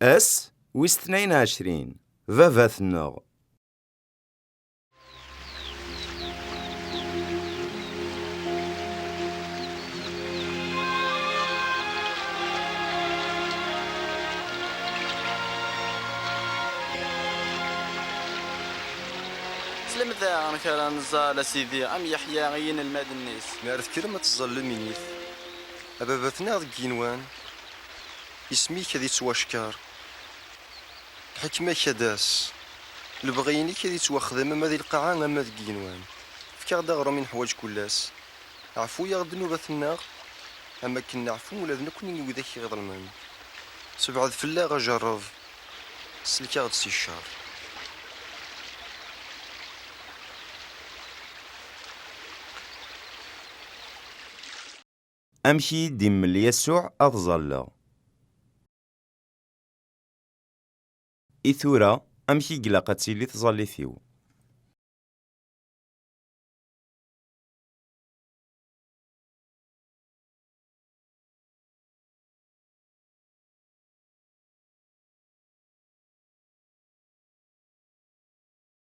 أس ويس 22 باباتنا. سلمت أنا كان زال سيدي أم يحيى غين الماد الناس نعرف كلمة تظلمينيث أباباتنا ذك ينوان اسمي كذي تواشكار الحكمة كداس البغيني كذي توخذم أما ذي القاعة أما ذك ينوان فكار داغرو من حواج كلاس عفو يغد نوباتنا أما كنا عفو ولا ذنكوني وذاك يغضلمان سبعة فلاغ جرب سلكا غد سي الشهر. أمشي ديم ليسوع أظل إثورة أمشي قلاقة تيلي تظلي ثيو